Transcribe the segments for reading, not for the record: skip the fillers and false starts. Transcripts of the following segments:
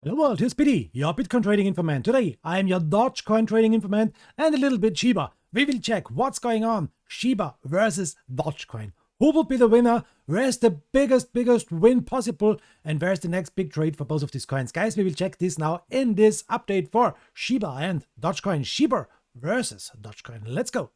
Hello world, here's Biddy, your Bitcoin trading informant. Today, I am your Dogecoin trading informant and a little bit Shiba. We will check what's going on, Shiba versus Dogecoin. Who will be the winner? Where's the biggest win possible? And where's the next big trade for both of these coins? Guys, we will check this now in this update for Shiba and Dogecoin. Shiba versus Dogecoin. Let's go.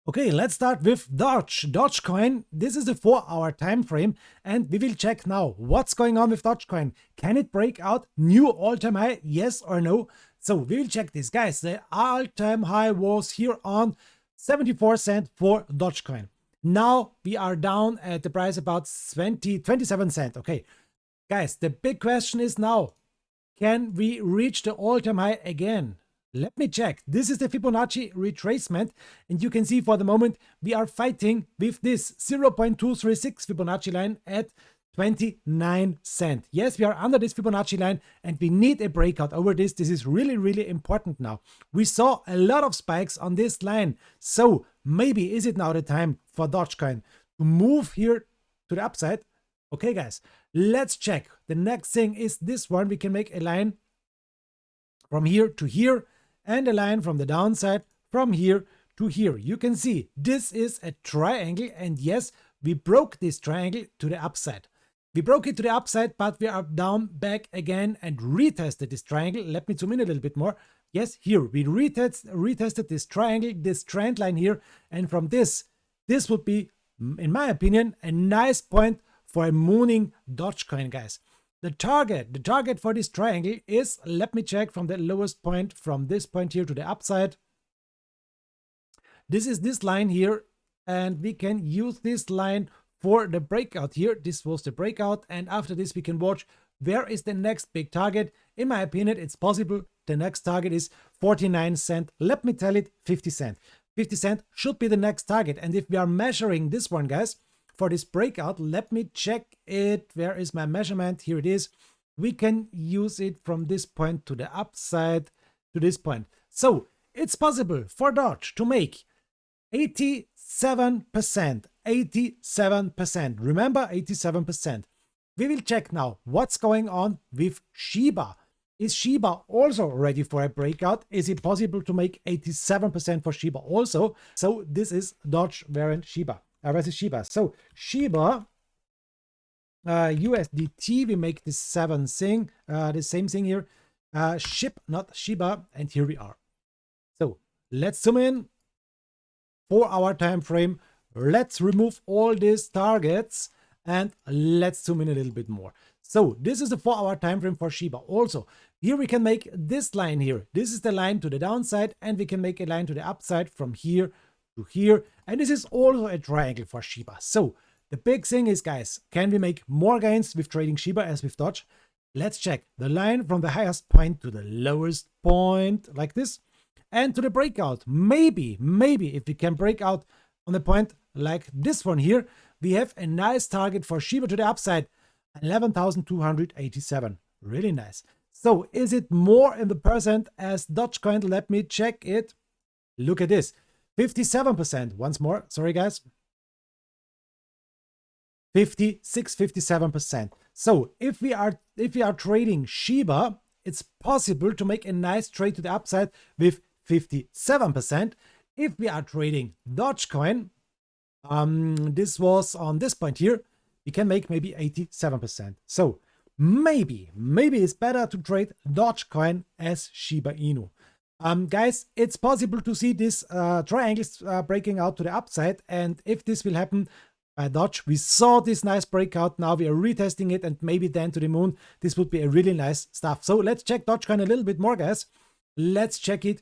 Okay, let's start with Dogecoin. This is a 4-hour time frame, and we will check now what's going on with Dogecoin. Can it break out new all-time high? Yes or no? So we will check this, guys. The all-time high was here on 74 cents for Dogecoin. Now we are down at the price about 27 cents. Okay, guys, the big question is now, can we reach the all-time high again? Let me check. This is the Fibonacci retracement, and you can see for the moment we are fighting with this 0.236 Fibonacci line at 29 cents. Yes, we are under this Fibonacci line and we need a breakout over this. This is really important now. We saw a lot of spikes on this line. So maybe is it now the time for Dogecoin to move here to the upside? Okay, guys, let's check. The next thing is this one. We can make a line from here to here, and a line from the downside from here to here. You can see this is a triangle, and yes, we broke this triangle to the upside. We broke it to the upside, but we are down back again and retested this triangle. Let me zoom in a little bit more. Yes, here we retested this triangle, this trend line here, and from this would be, in my opinion, a nice point for a mooning Dogecoin, guys. The target for this triangle is, let me check from the lowest point, from this point here to the upside. This is this line here, and we can use this line for the breakout here. This was the breakout, and after this we can watch where is the next big target. In my opinion, it's possible the next target is 49 cents. Let me tell it, 50 cents. 50 cents should be the next target, and if we are measuring this one, guys, for this breakout, let me check it. Where is my measurement? Here it is. We can use it from this point to the upside to this point. So it's possible for Doge to make 87%. 87%. Remember, 87%. We will check now what's going on with Shiba. Is Shiba also ready for a breakout? Is it possible to make 87% for Shiba also? So this is Doge variant Shiba. Versus Shiba. So Shiba USDT, we make this the same thing here. Shib, not Shiba, and here we are. So let's zoom in. 4-hour time frame. Let's remove all these targets and let's zoom in a little bit more. So this is the 4-hour time frame for Shiba. Also, here we can make this line here. This is the line to the downside, and we can make a line to the upside from here to here, and this is also a triangle for Shiba. So the big thing is, guys, can we make more gains with trading Shiba as with Doge? Let's check the line from the highest point to the lowest point, like this, and to the breakout. Maybe if we can break out on a point like this one here, we have a nice target for Shiba to the upside, 11,287. Really nice. So is it more in the percent as Dogecoin? Let me check it. Look at this. 57%. Once more. Sorry, guys. 57%. So if we are trading Shiba, it's possible to make a nice trade to the upside with 57%. If we are trading Dogecoin, this was on this point here, we can make maybe 87%. So maybe it's better to trade Dogecoin as Shiba Inu. Guys, it's possible to see this triangles breaking out to the upside, and if this will happen by Doge, we saw this nice breakout. Now we are retesting it, and maybe then to the moon. This would be a really nice stuff. So let's check Dogecoin a little bit more, guys. Let's check it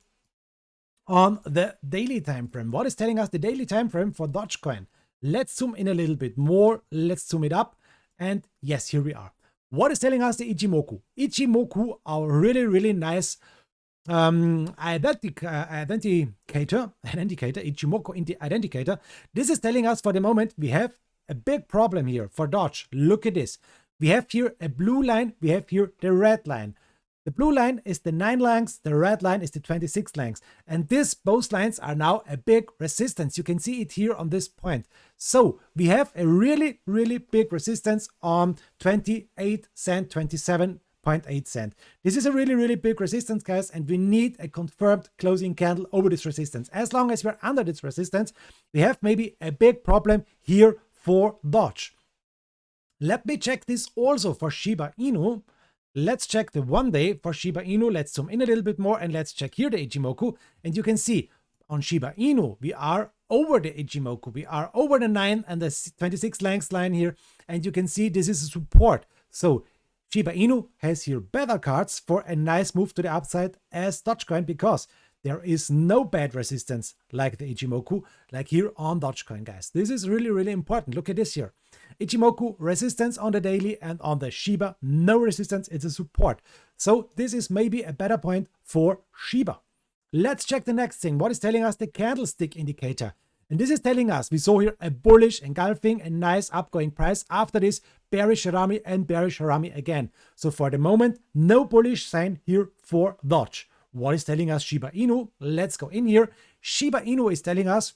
on the daily time frame. What is telling us the daily time frame for Dogecoin? Let's zoom in a little bit more. Let's zoom it up, and yes, here we are. What is telling us the Ichimoku? Ichimoku are really nice identificator, Ichimoku identificator. This is telling us for the moment we have a big problem here for Doge. Look at this. We have here a blue line, we have here the red line. The blue line is the 9 lengths, the red line is the 26 lengths. And both lines are now a big resistance. You can see it here on this point. So we have a really, really big resistance on 28 cent, 27.8 cent. This is a really, really big resistance, guys, and we need a confirmed closing candle over this resistance. As long as we're under this resistance, we have maybe a big problem here for Doge. Let me check this also for Shiba Inu. Let's check the 1 day for Shiba Inu. Let's zoom in a little bit more and let's check here the Ichimoku. And you can see on Shiba Inu, we are over the Ichimoku. We are over the 9 and the 26 lengths line here. And you can see this is a support. So Shiba Inu has here better cards for a nice move to the upside as Dogecoin, because there is no bad resistance like the Ichimoku, like here on Dogecoin, guys. This is really, really important. Look at this here. Ichimoku resistance on the daily, and on the Shiba no resistance, it's a support. So this is maybe a better point for Shiba. Let's check the next thing. What is telling us the candlestick indicator? And this is telling us, we saw here a bullish engulfing, a nice upgoing price. After this, bearish Harami and bearish Harami again. So for the moment, no bullish sign here for Doge. What is telling us Shiba Inu? Let's go in here. Shiba Inu is telling us,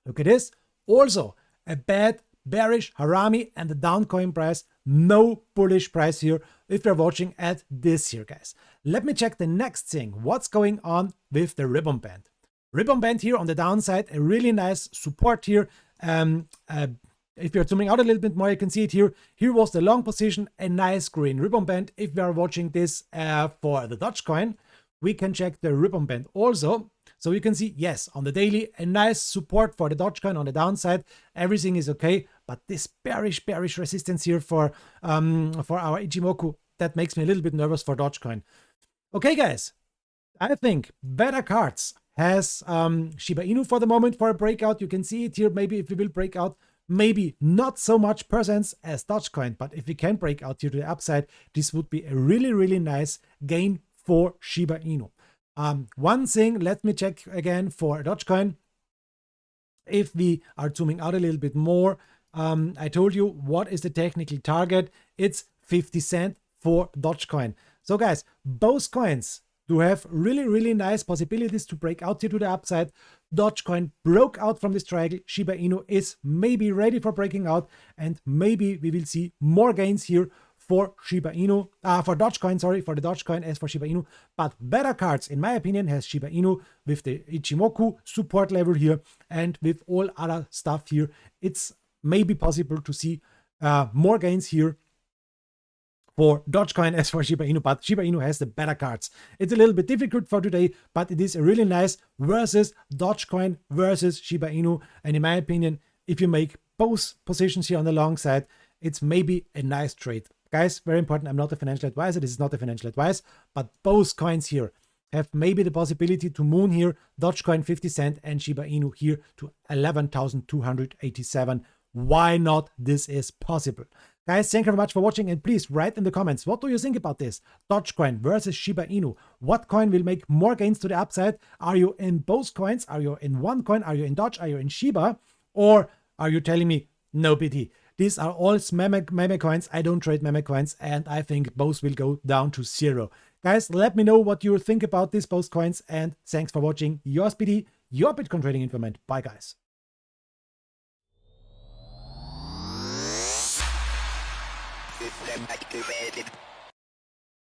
look at this, also a bad bearish Harami and the downcoin price, no bullish price here if you're watching at this here, guys. Let me check the next thing. What's going on with the ribbon band? Ribbon band here on the downside, a really nice support here. If you're zooming out a little bit more, you can see it here. Here was the long position, a nice green ribbon band. If we are watching this for the Dogecoin, we can check the ribbon band also. So you can see, yes, on the daily, a nice support for the Dogecoin on the downside. Everything is okay, but this bearish resistance here for our Ichimoku, that makes me a little bit nervous for Dogecoin. Okay, guys, I think better cards has Shiba Inu for the moment for a breakout. You can see it here. Maybe if we will break out, maybe not so much percents as Dogecoin, but if we can break out here to the upside, this would be a really, really nice gain for Shiba Inu. One thing, let me check again for Dogecoin. If we are zooming out a little bit more, I told you what is the technical target. It's 50 cent for Dogecoin. So guys, both coins do have really, really nice possibilities to break out here to the upside. Dogecoin broke out from this triangle. Shiba Inu is maybe ready for breaking out, and maybe we will see more gains here for Shiba Inu, for Dogecoin, sorry, for the Dogecoin as for Shiba Inu. But better cards, in my opinion, has Shiba Inu with the Ichimoku support level here, and with all other stuff here, it's maybe possible to see more gains here for Dogecoin as for Shiba Inu, but Shiba Inu has the better cards. It's a little bit difficult for today, but it is a really nice versus Dogecoin versus Shiba Inu. And in my opinion, if you make both positions here on the long side, it's maybe a nice trade. Guys, very important, I'm not a financial advisor. This is not a financial advice, but both coins here have maybe the possibility to moon here, Dogecoin 50 cent and Shiba Inu here to 11,287. Why not? This is possible. Guys, thank you very much for watching, and please write in the comments, what do you think about this? Dogecoin versus Shiba Inu. What coin will make more gains to the upside? Are you in both coins? Are you in one coin? Are you in Doge? Are you in Shiba? Or are you telling me, no pity? These are all meme coins. I don't trade meme coins, and I think both will go down to zero. Guys, let me know what you think about these both coins, and thanks for watching. Yours BD, your Bitcoin trading informant. Bye, guys. System activated.